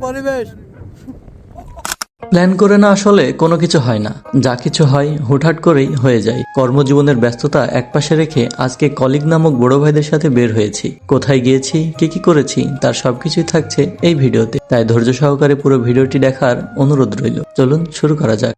পরিবেশ প্ল্যান করে না আসলে কোনো কিছু হয় না, যা কিছু হয় হুটহাট করেই হয়ে যায়। কর্মজীবনের ব্যস্ততা একপাশে রেখে আজকে কলিগ নামক বড় ভাইদের সাথে বের হয়েছি। কোথায় গিয়েছি, কি করেছি তার সবকিছুই থাকছে এই ভিডিওতে, তাই ধৈর্য সহকারে পুরো ভিডিওটি দেখার অনুরোধ রইল। চলুন শুরু করা যাক।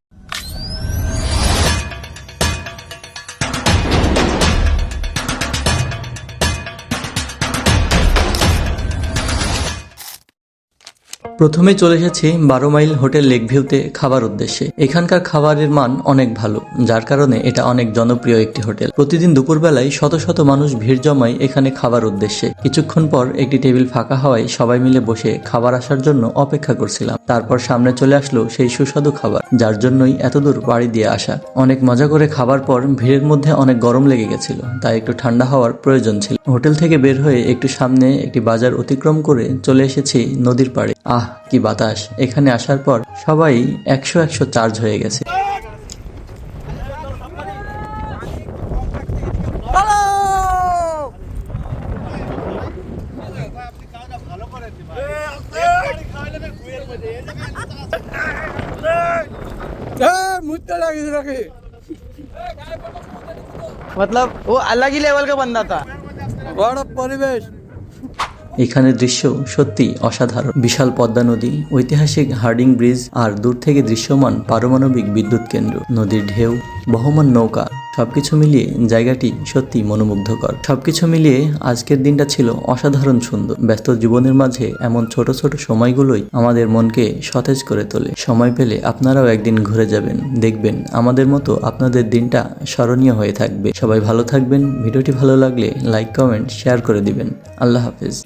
প্রথমে চলে এসেছি 12 মাইল হোটেল লেক ভিউতে খাবার উদ্দেশ্যে। এখানকার খাবারের মান অনেক ভালো, যার কারণে এটা অনেক জনপ্রিয় একটি হোটেল। প্রতিদিন দুপুরবেলায় শত শত মানুষ ভিড় জমায় এখানে খাবার উদ্দেশ্যে। কিছুক্ষণ পর একটি টেবিল ফাঁকা হওয়ায় সবাই মিলে বসে খাবার আসার জন্য অপেক্ষা করছিলাম। তারপর সামনে চলে আসলো সেই সুস্বাদু খাবার, যার জন্যই এতদূর বাড়ি দিয়ে আসা। অনেক মজা করে খাবার পর ভিড়ের মধ্যে অনেক গরম লেগে গেছিল, তাই একটু ঠান্ডা হওয়ার প্রয়োজন ছিল। হোটেল থেকে বের হয়ে একটু সামনে একটি বাজার অতিক্রম করে চলে এসেছি নদীর পাড়ে। কি বাতাস! এখানে আসার পর সবাই 100 চার্জ হয়ে গেছে। मतलब वो अलग ही लेवल का बंदा था। बड़ा परिवेश এখানের দৃশ্য সত্যি অসাধারণ। বিশাল পদ্মা নদী, ঐতিহাসিক হার্ডিং ব্রিজ আর দূর থেকে দৃশ্যমান পারমাণবিক বিদ্যুৎ কেন্দ্র, নদীর ঢেউ, বহমান নৌকা, সবকিছু মিলিয়ে জায়গাটি সত্যি মনোমুগ্ধকর। সবকিছু মিলিয়ে আজকের দিনটা ছিল অসাধারণ সুন্দর। ব্যস্ত জীবনের মাঝে এমন ছোট ছোট সময়গুলোই আমাদের মনকে সতেজ করে তোলে। সময় পেলে আপনারাও একদিন ঘুরে যাবেন, দেখবেন আমাদের মতো আপনাদের দিনটা স্মরণীয় হয়ে থাকবে। সবাই ভালো থাকবেন। ভিডিওটি ভালো লাগলে লাইক, কমেন্ট, শেয়ার করে দিবেন। আল্লাহ হাফেজ।